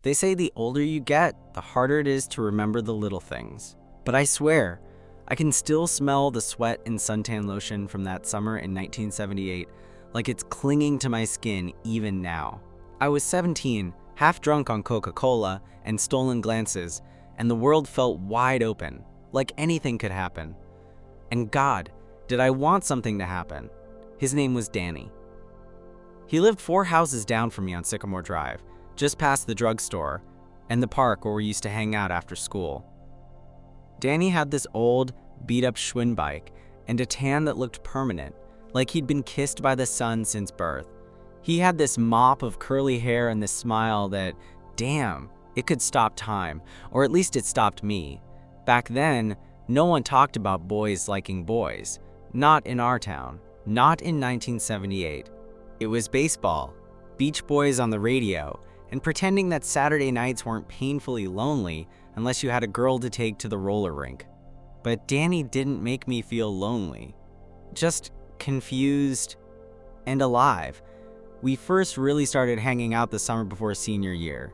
They say the older you get, the harder it is to remember the little things. But I swear, I can still smell the sweat and suntan lotion from that summer in 1978, like it's clinging to my skin even now. I was 17, half drunk on Coca-Cola and stolen glances, and the world felt wide open, like anything could happen. And God, did I want something to happen. His name was Danny. He lived 4 houses down from me on Sycamore Drive, just past the drugstore and the park where we used to hang out after school. Danny had this old, beat-up Schwinn bike and a tan that looked permanent, like he'd been kissed by the sun since birth. He had this mop of curly hair and this smile that, damn, it could stop time, or at least it stopped me. Back then, no one talked about boys liking boys. Not in our town. Not in 1978. It was baseball, Beach Boys on the radio, and pretending that Saturday nights weren't painfully lonely unless you had a girl to take to the roller rink. But Danny didn't make me feel lonely. Just confused and alive. We first really started hanging out the summer before senior year.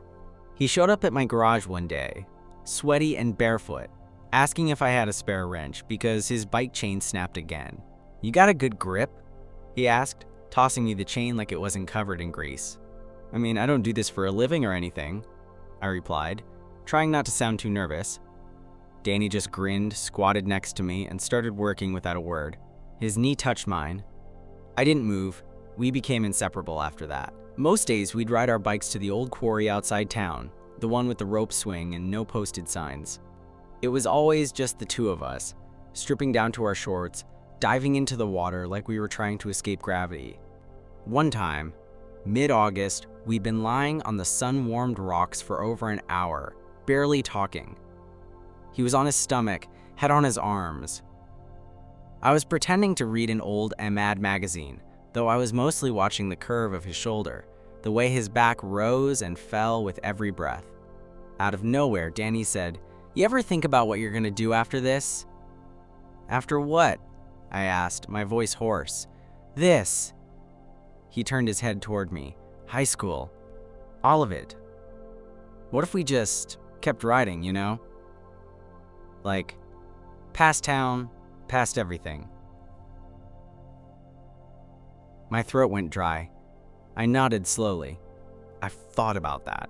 He showed up at my garage one day, sweaty and barefoot, asking if I had a spare wrench because his bike chain snapped again. "You got a good grip?" he asked, tossing me the chain like it wasn't covered in grease. "I mean, I don't do this for a living or anything," I replied, trying not to sound too nervous. Danny just grinned, squatted next to me, and started working without a word. His knee touched mine. I didn't move. We became inseparable after that. Most days, we'd ride our bikes to the old quarry outside town, the one with the rope swing and no posted signs. It was always just the two of us, stripping down to our shorts, diving into the water like we were trying to escape gravity. One time, mid-August, we'd been lying on the sun-warmed rocks for over an hour, barely talking. He was on his stomach, head on his arms. I was pretending to read an old Mad magazine, though I was mostly watching the curve of his shoulder, the way his back rose and fell with every breath. Out of nowhere, Danny said, "You ever think about what you're gonna do after this?" "After what?" I asked, my voice hoarse. "This." He turned his head toward me. "High school. All of it. What if we just kept riding, you know? Like, past town, past everything." My throat went dry. I nodded slowly. I've thought about that.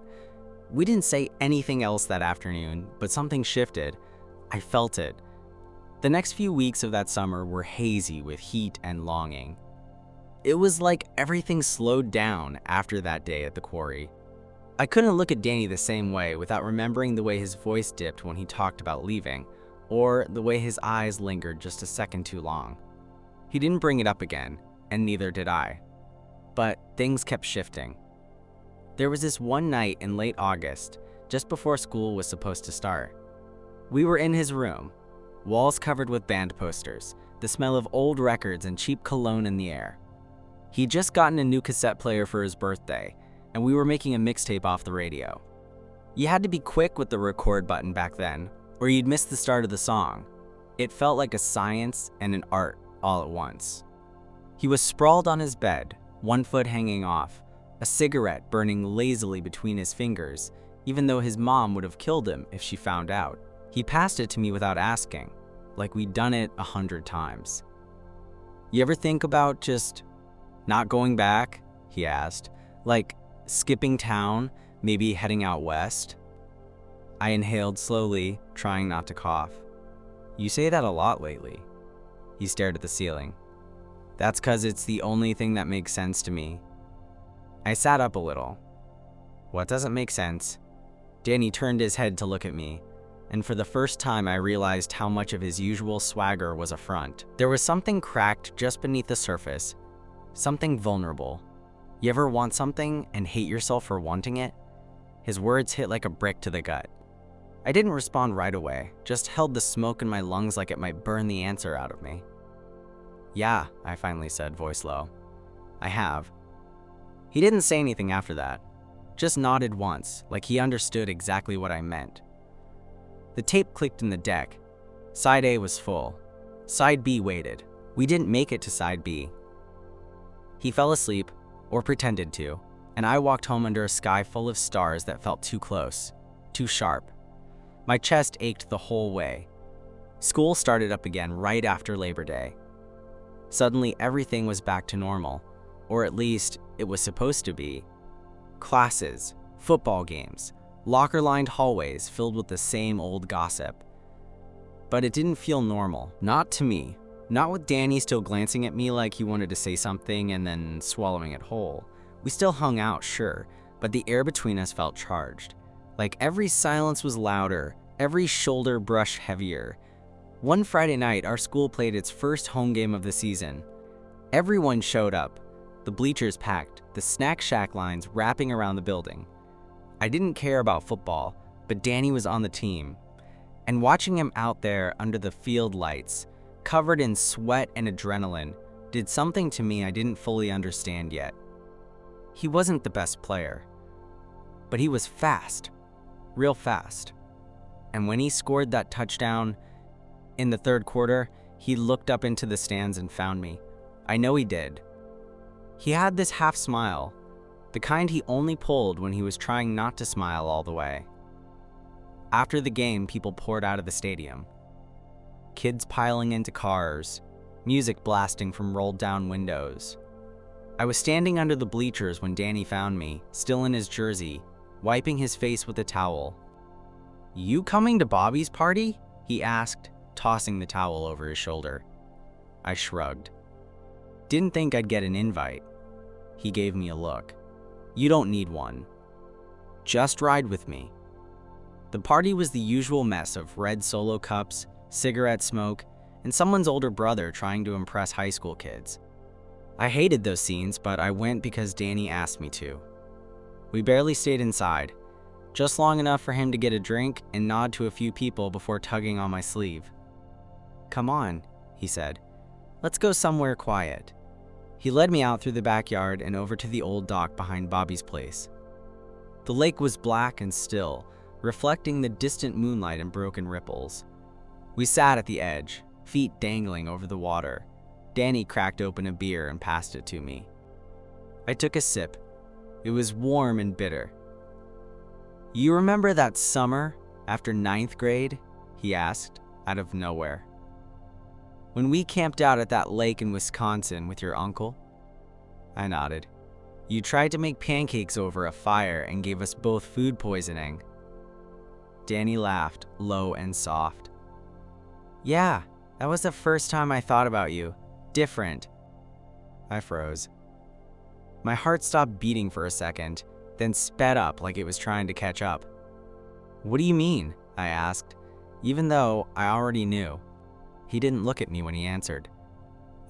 We didn't say anything else that afternoon, but something shifted. I felt it. The next few weeks of that summer were hazy with heat and longing. It was like everything slowed down after that day at the quarry. I couldn't look at Danny the same way without remembering the way his voice dipped when he talked about leaving, or the way his eyes lingered just a second too long. He didn't bring it up again, and neither did I. But things kept shifting. There was this one night in late August, just before school was supposed to start. We were in his room, walls covered with band posters, the smell of old records and cheap cologne in the air. He'd just gotten a new cassette player for his birthday, and we were making a mixtape off the radio. You had to be quick with the record button back then, or you'd miss the start of the song. It felt like a science and an art all at once. He was sprawled on his bed, one foot hanging off, a cigarette burning lazily between his fingers, even though his mom would have killed him if she found out. He passed it to me without asking, like we'd done it 100 times. "You ever think about just not going back?" he asked. "Like skipping town, maybe heading out west?" I inhaled slowly, trying not to cough. "You say that a lot lately." He stared at the ceiling. "That's 'cause it's the only thing that makes sense to me." I sat up a little. "What doesn't make sense?" Danny turned his head to look at me, and for the first time I realized how much of his usual swagger was a front. There was something cracked just beneath the surface, something vulnerable. You ever want something and hate yourself for wanting it? His words hit like a brick to the gut. I didn't respond right away, just held the smoke in my lungs like it might burn the answer out of me. "Yeah," I finally said, voice low. "I have." He didn't say anything after that, just nodded once, like he understood exactly what I meant. The tape clicked in the deck. Side A was full. Side B waited. We didn't make it to side B. He fell asleep, or pretended to, and I walked home under a sky full of stars that felt too close, too sharp. My chest ached the whole way. School started up again right after Labor Day. Suddenly, everything was back to normal, or at least it was supposed to be. Classes, football games, locker-lined hallways filled with the same old gossip. But it didn't feel normal, not to me. Not with Danny still glancing at me like he wanted to say something and then swallowing it whole. We still hung out, sure, but the air between us felt charged. Like every silence was louder, every shoulder brush heavier. One Friday night, our school played its first home game of the season. Everyone showed up, the bleachers packed, the snack shack lines wrapping around the building. I didn't care about football, but Danny was on the team. And watching him out there under the field lights, covered in sweat and adrenaline, did something to me I didn't fully understand yet. He wasn't the best player, but he was fast, real fast. And when he scored that touchdown in the third quarter, he looked up into the stands and found me. I know he did. He had this half smile, the kind he only pulled when he was trying not to smile all the way. After the game, people poured out of the stadium. Kids piling into cars, music blasting from rolled down windows. I was standing under the bleachers when Danny found me, still in his jersey, wiping his face with a towel. "You coming to Bobby's party?" he asked, tossing the towel over his shoulder. I shrugged. Didn't think I'd get an invite. He gave me a look. "You don't need one. Just ride with me." The party was the usual mess of red Solo cups, cigarette smoke, and someone's older brother trying to impress high school kids. I hated those scenes, but I went because Danny asked me to. We barely stayed inside, just long enough for him to get a drink and nod to a few people before tugging on my sleeve. "Come on," he said. "Let's go somewhere quiet." He led me out through the backyard and over to the old dock behind Bobby's place. The lake was black and still, reflecting the distant moonlight and broken ripples. We sat at the edge, feet dangling over the water. Danny cracked open a beer and passed it to me. I took a sip. It was warm and bitter. "You remember that summer after 9th grade?" he asked, out of nowhere. "When we camped out at that lake in Wisconsin with your uncle?" I nodded. "You tried to make pancakes over a fire and gave us both food poisoning." Danny laughed, low and soft. "Yeah, that was the first time I thought about you. Different." I froze. My heart stopped beating for a second, then sped up like it was trying to catch up. "What do you mean?" I asked, even though I already knew. He didn't look at me when he answered.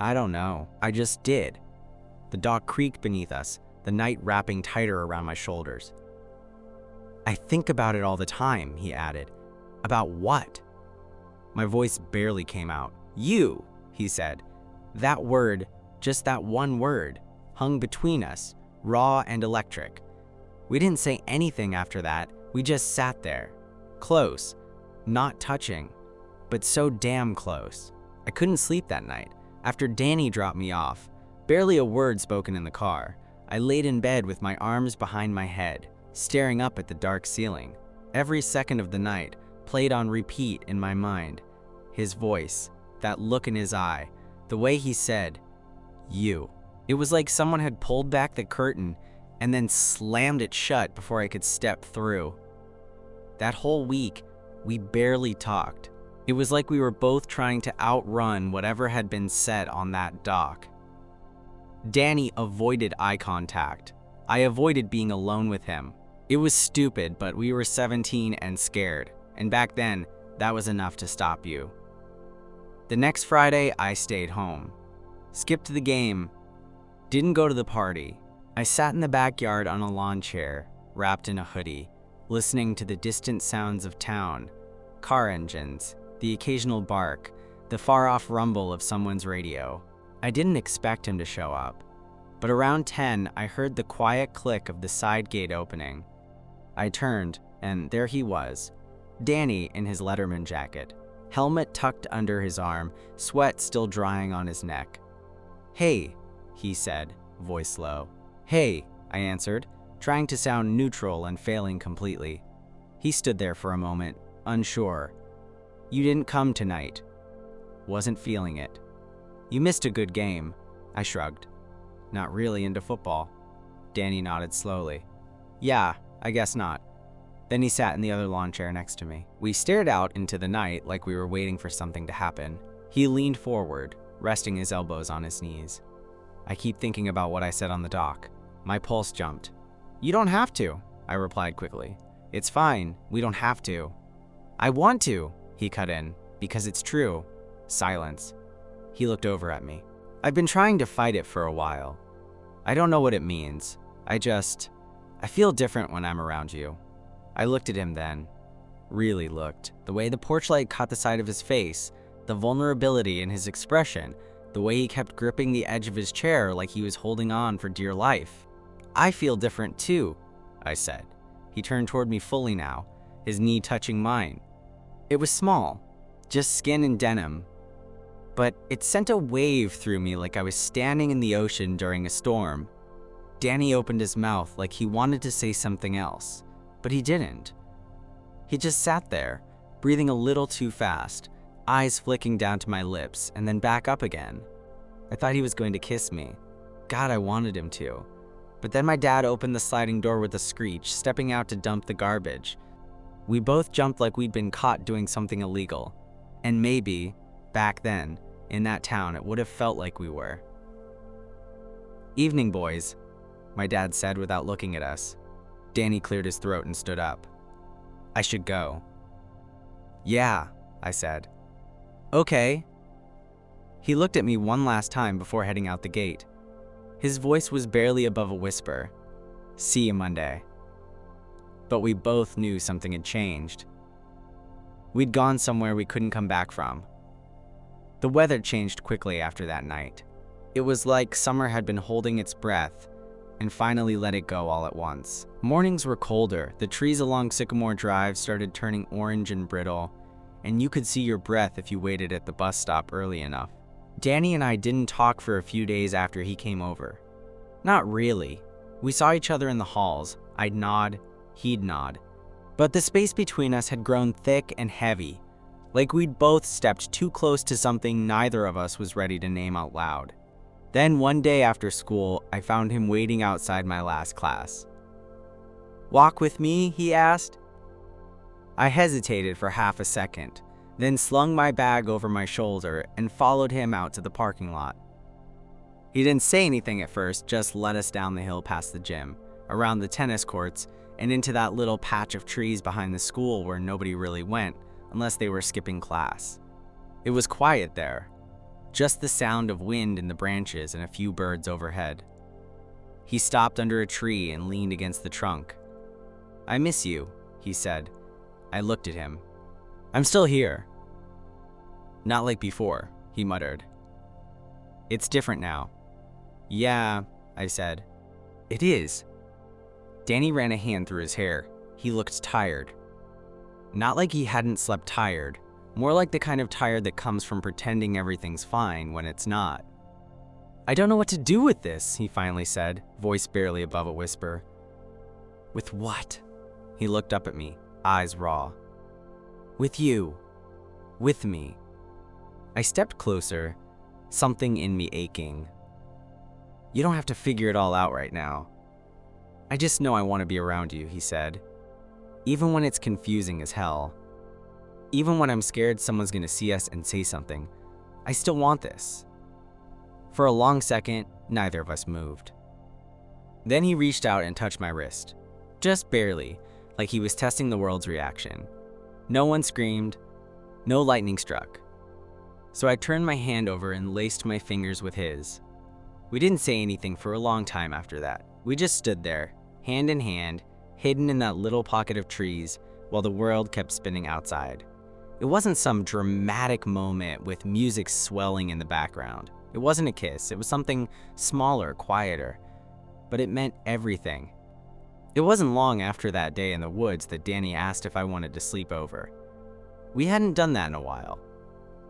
"I don't know. I just did." The dock creaked beneath us, the night wrapping tighter around my shoulders. "I think about it all the time," he added. "About what?" My voice barely came out. "You," he said. That word, just that one word, hung between us, raw and electric. We didn't say anything after that. We just sat there, close, not touching, but so damn close. I couldn't sleep that night. After Danny dropped me off, barely a word spoken in the car, I laid in bed with my arms behind my head, staring up at the dark ceiling. Every second of the night played on repeat in my mind. His voice, that look in his eye, the way he said, "You." It was like someone had pulled back the curtain and then slammed it shut before I could step through. That whole week, we barely talked. It was like we were both trying to outrun whatever had been said on that dock. Danny avoided eye contact. I avoided being alone with him. It was stupid, but we were 17 and scared, and back then, that was enough to stop you. The next Friday, I stayed home. Skipped the game. Didn't go to the party. I sat in the backyard on a lawn chair, wrapped in a hoodie, listening to the distant sounds of town, car engines, the occasional bark, the far-off rumble of someone's radio. I didn't expect him to show up, but around 10, I heard the quiet click of the side gate opening. I turned, and there he was, Danny in his Letterman jacket, helmet tucked under his arm, sweat still drying on his neck. "Hey," he said, voice low. "Hey," I answered, trying to sound neutral and failing completely. He stood there for a moment, unsure. "You didn't come tonight." "Wasn't feeling it." "You missed a good game." I shrugged. "Not really into football." Danny nodded slowly. "Yeah, I guess not." Then he sat in the other lawn chair next to me. We stared out into the night like we were waiting for something to happen. He leaned forward, resting his elbows on his knees. "I keep thinking about what I said on the dock." My pulse jumped. "You don't have to," I replied quickly. "It's fine, we don't have to." "I want to," he cut in, "because it's true." Silence. He looked over at me. "I've been trying to fight it for a while. I don't know what it means. I feel different when I'm around you." I looked at him then. Really looked. The way the porch light caught the side of his face, the vulnerability in his expression, the way he kept gripping the edge of his chair like he was holding on for dear life. "I feel different too," I said. He turned toward me fully now, his knee touching mine. It was small, just skin and denim, but it sent a wave through me like I was standing in the ocean during a storm. Danny opened his mouth like he wanted to say something else, but he didn't. He just sat there, breathing a little too fast, eyes flicking down to my lips and then back up again. I thought he was going to kiss me. God, I wanted him to. But then my dad opened the sliding door with a screech, stepping out to dump the garbage. We both jumped like we'd been caught doing something illegal. And maybe, back then, in that town, it would have felt like we were. "Evening, boys," my dad said without looking at us. Danny cleared his throat and stood up. "I should go." "Yeah," I said. "Okay." He looked at me one last time before heading out the gate. His voice was barely above a whisper. "See you Monday." But we both knew something had changed. We'd gone somewhere we couldn't come back from. The weather changed quickly after that night. It was like summer had been holding its breath and finally let it go all at once. Mornings were colder, the trees along Sycamore Drive started turning orange and brittle, and you could see your breath if you waited at the bus stop early enough. Danny and I didn't talk for a few days after he came over. Not really. We saw each other in the halls. I'd nod, he'd nod. But the space between us had grown thick and heavy, like we'd both stepped too close to something neither of us was ready to name out loud. Then one day after school, I found him waiting outside my last class. "Walk with me?" he asked. I hesitated for half a second, then slung my bag over my shoulder and followed him out to the parking lot. He didn't say anything at first, just led us down the hill past the gym, around the tennis courts, and into that little patch of trees behind the school where nobody really went unless they were skipping class. It was quiet there, just the sound of wind in the branches and a few birds overhead. He stopped under a tree and leaned against the trunk. "I miss you," he said. I looked at him. "I'm still here." "Not like before," he muttered. "It's different now." "Yeah," I said. "It is." Danny ran a hand through his hair. He looked tired. Not like he hadn't slept tired, more like the kind of tired that comes from pretending everything's fine when it's not. "I don't know what to do with this," he finally said, voice barely above a whisper. "With what?" He looked up at me, eyes raw. "With you. With me." I stepped closer, something in me aching. "You don't have to figure it all out right now. I just know I want to be around you," he said. "Even when it's confusing as hell. Even when I'm scared someone's gonna see us and say something, I still want this." For a long second, neither of us moved. Then he reached out and touched my wrist. Just barely, like he was testing the world's reaction. No one screamed, no lightning struck. So I turned my hand over and laced my fingers with his. We didn't say anything for a long time after that. We just stood there, hand in hand, hidden in that little pocket of trees, while the world kept spinning outside. It wasn't some dramatic moment with music swelling in the background. It wasn't a kiss, it was something smaller, quieter. But it meant everything. It wasn't long after that day in the woods that Danny asked if I wanted to sleep over. We hadn't done that in a while.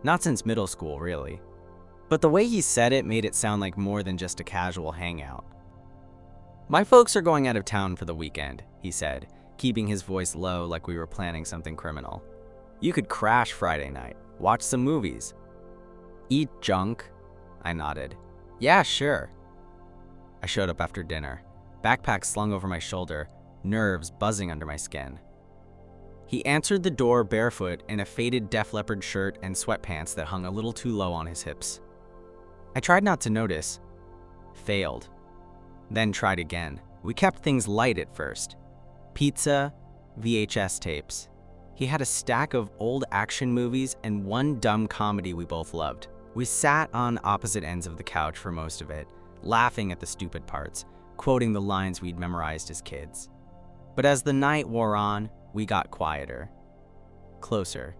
Not since middle school, really. But the way he said it made it sound like more than just a casual hangout. My folks are going out of town for the weekend, he said, keeping his voice low like we were planning something criminal. You could crash Friday night, watch some movies. Eat junk? I nodded. Yeah, sure. I showed up after dinner, backpack slung over my shoulder, nerves buzzing under my skin. He answered the door barefoot in a faded Def Leppard shirt and sweatpants that hung a little too low on his hips. I tried not to notice. Failed. Then tried again. We kept things light at first. Pizza, VHS tapes. He had a stack of old action movies and one dumb comedy we both loved. We sat on opposite ends of the couch for most of it, laughing at the stupid parts, quoting the lines we'd memorized as kids. But as the night wore on, we got quieter. Closer.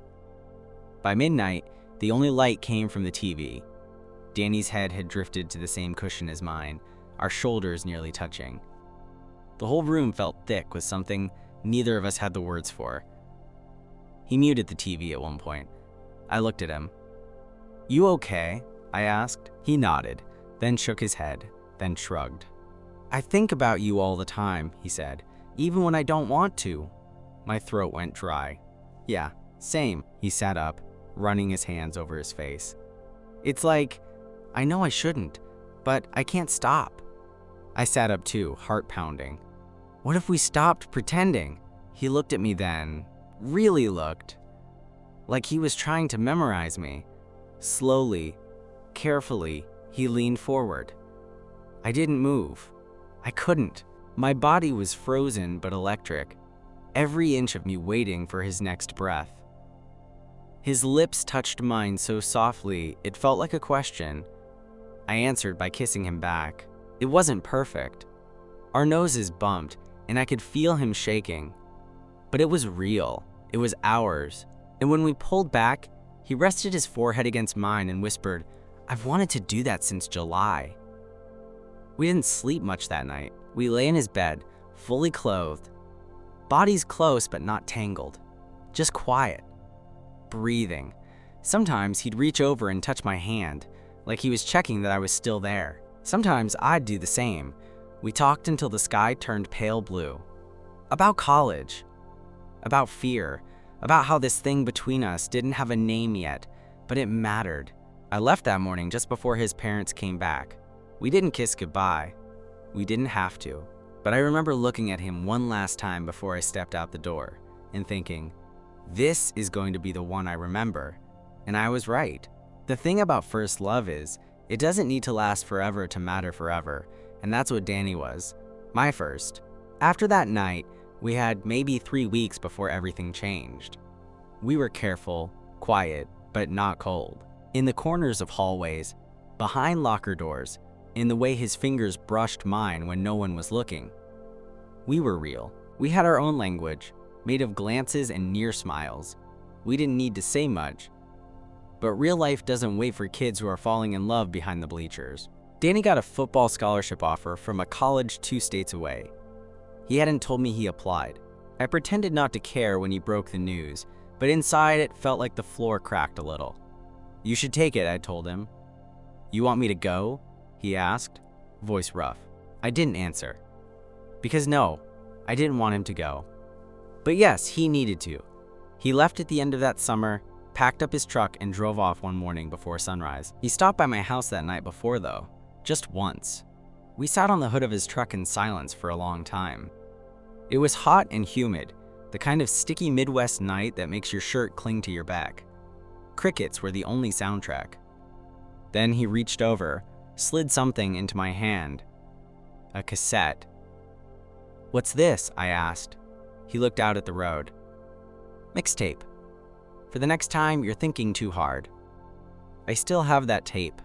By midnight, the only light came from the TV. Danny's head had drifted to the same cushion as mine, our shoulders nearly touching. The whole room felt thick with something neither of us had the words for. He muted the TV at one point. I looked at him. You okay? I asked. He nodded, then shook his head, then shrugged. I think about you all the time, he said, even when I don't want to. My throat went dry. Yeah, same. He sat up, running his hands over his face. It's like, I know I shouldn't, but I can't stop. I sat up too, heart pounding. What if we stopped pretending? He looked at me then, really looked, like he was trying to memorize me. Slowly, carefully, he leaned forward. I didn't move. I couldn't. My body was frozen but electric, every inch of me waiting for his next breath. His lips touched mine so softly, it felt like a question. I answered by kissing him back. It wasn't perfect. Our noses bumped, and I could feel him shaking. But it was real. It was ours. And when we pulled back, he rested his forehead against mine and whispered, I've wanted to do that since July. We didn't sleep much that night. We lay in his bed, fully clothed. Bodies close but not tangled. Just quiet. Breathing. Sometimes he'd reach over and touch my hand, like he was checking that I was still there. Sometimes I'd do the same. We talked until the sky turned pale blue. About college. About fear. About how this thing between us didn't have a name yet, but it mattered. I left that morning just before his parents came back. We didn't kiss goodbye. We didn't have to. But I remember looking at him one last time before I stepped out the door and thinking, this is going to be the one I remember. And I was right. The thing about first love is, it doesn't need to last forever to matter forever, and that's what Danny was. My first. After that night, we had maybe 3 weeks before everything changed. We were careful, quiet, but not cold. In the corners of hallways, behind locker doors, in the way his fingers brushed mine when no one was looking. We were real. We had our own language, made of glances and near smiles. We didn't need to say much. But real life doesn't wait for kids who are falling in love behind the bleachers. Danny got a football scholarship offer from a college 2 states away. He hadn't told me he applied. I pretended not to care when he broke the news, but inside it felt like the floor cracked a little. You should take it, I told him. You want me to go? He asked, voice rough. I didn't answer. Because no, I didn't want him to go. But yes, he needed to. He left at the end of that summer, packed up his truck and drove off one morning before sunrise. He stopped by my house that night before though, just once. We sat on the hood of his truck in silence for a long time. It was hot and humid, the kind of sticky Midwest night that makes your shirt cling to your back. Crickets were the only soundtrack. Then he reached over, slid something into my hand. A cassette. What's this? I asked. He looked out at the road. Mixtape. For the next time you're thinking too hard. I still have that tape.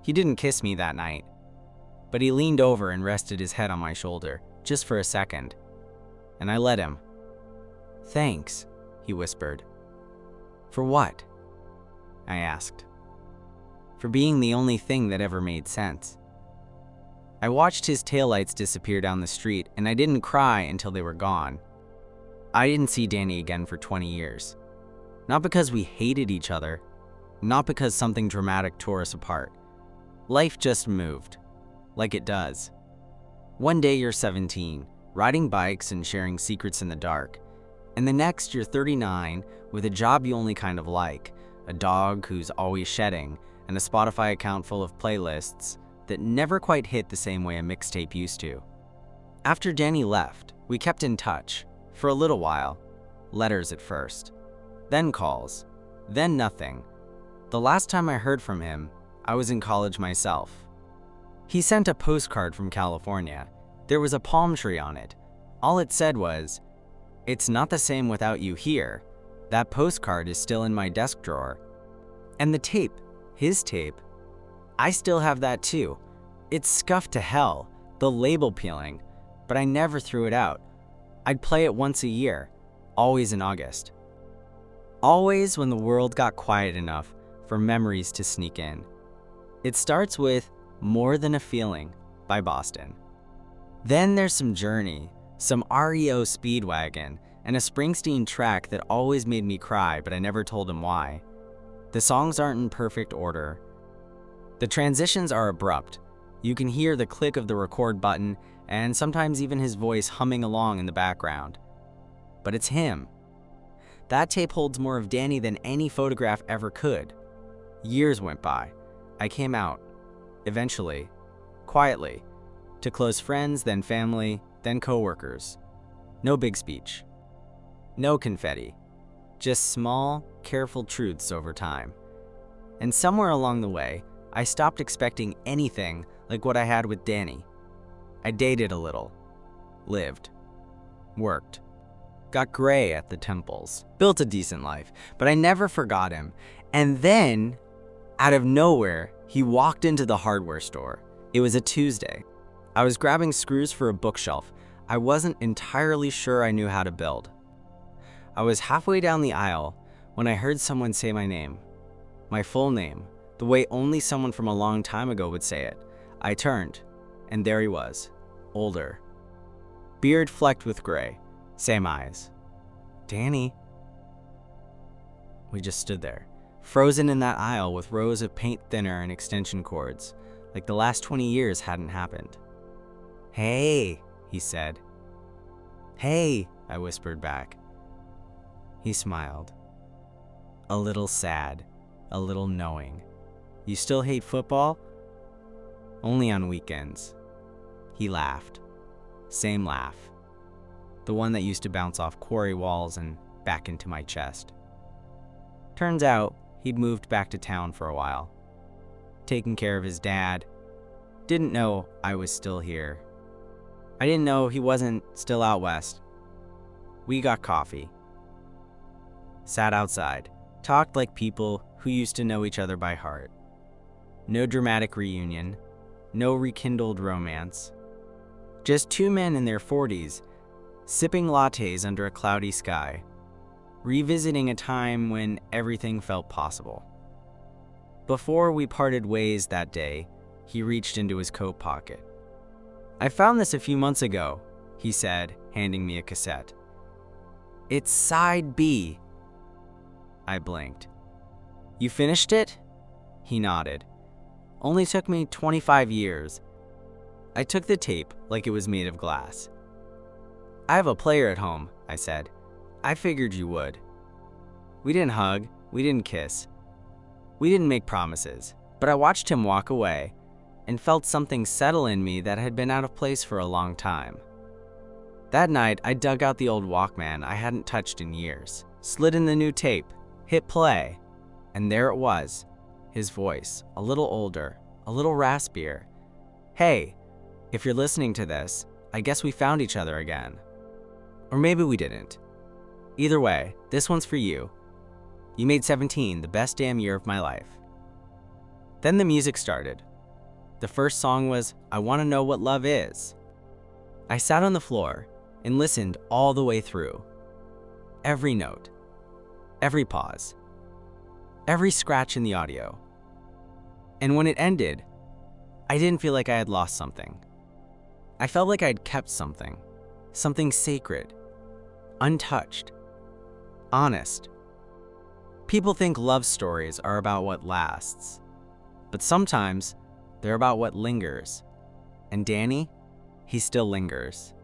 He didn't kiss me that night, but he leaned over and rested his head on my shoulder, just for a second. And I let him. Thanks, he whispered. For what? I asked. For being the only thing that ever made sense. I watched his taillights disappear down the street, and I didn't cry until they were gone. I didn't see Danny again for 20 years. Not because we hated each other, not because something dramatic tore us apart. Life just moved, like it does. One day you're 17, riding bikes and sharing secrets in the dark. And the next you're 39 with a job you only kind of like, a dog who's always shedding, and a Spotify account full of playlists that never quite hit the same way a mixtape used to. After Danny left, we kept in touch, for a little while. Letters at first, then calls, then nothing. The last time I heard from him, I was in college myself. He sent a postcard from California. There was a palm tree on it. All it said was, "It's not the same without you here. That postcard is still in my desk drawer." And the tape, his tape, I still have that too. It's scuffed to hell, the label peeling, but I never threw it out. I'd play it once a year, always in August. Always when the world got quiet enough for memories to sneak in. It starts with More Than a Feeling by Boston. Then there's some Journey, some REO Speedwagon, and a Springsteen track that always made me cry, but I never told him why. The songs aren't in perfect order. The transitions are abrupt. You can hear the click of the record button and sometimes even his voice humming along in the background. But it's him. That tape holds more of Danny than any photograph ever could. Years went by. I came out, eventually, quietly, to close friends, then family, then coworkers. No big speech. No confetti. Just small, careful truths over time. And somewhere along the way, I stopped expecting anything like what I had with Danny. I dated a little, lived, worked, got gray at the temples, built a decent life, but I never forgot him. And then, out of nowhere, he walked into the hardware store. It was a Tuesday. I was grabbing screws for a bookshelf. I wasn't entirely sure I knew how to build. I was halfway down the aisle when I heard someone say my name, my full name, the way only someone from a long time ago would say it. I turned, and there he was, older. Beard flecked with gray, same eyes. Danny. We just stood there, frozen in that aisle with rows of paint thinner and extension cords, like the last 20 years hadn't happened. "Hey," he said. "Hey," I whispered back. He smiled. A little sad, a little knowing. "You still hate football?" "Only on weekends." He laughed. Same laugh. The one that used to bounce off quarry walls and back into my chest. Turns out, he'd moved back to town for a while. Taking care of his dad. Didn't know I was still here. I didn't know he wasn't still out west. We got coffee. Sat outside. Talked like people who used to know each other by heart. No dramatic reunion. No rekindled romance. Just two men in their 40s, sipping lattes under a cloudy sky, revisiting a time when everything felt possible. Before we parted ways that day, he reached into his coat pocket. "I found this a few months ago," he said, handing me a cassette. "It's side B." I blinked. "You finished it?" He nodded. "Only took me 25 years. I took the tape like it was made of glass. "I have a player at home," I said. "I figured you would." We didn't hug, we didn't kiss. We didn't make promises, but I watched him walk away and felt something settle in me that had been out of place for a long time. That night, I dug out the old Walkman I hadn't touched in years, slid in the new tape, hit play, and there it was, his voice, a little older, a little raspier. "Hey, if you're listening to this, I guess we found each other again." Or maybe we didn't. Either way, this one's for you. You made 17 the best damn year of my life. Then the music started. The first song was "I Want to Know What Love Is." I sat on the floor and listened all the way through. Every note, every pause, every scratch in the audio. And when it ended, I didn't feel like I had lost something. I felt like I'd kept something sacred, untouched, honest. People think love stories are about what lasts, but sometimes they're about what lingers. And Danny, he still lingers.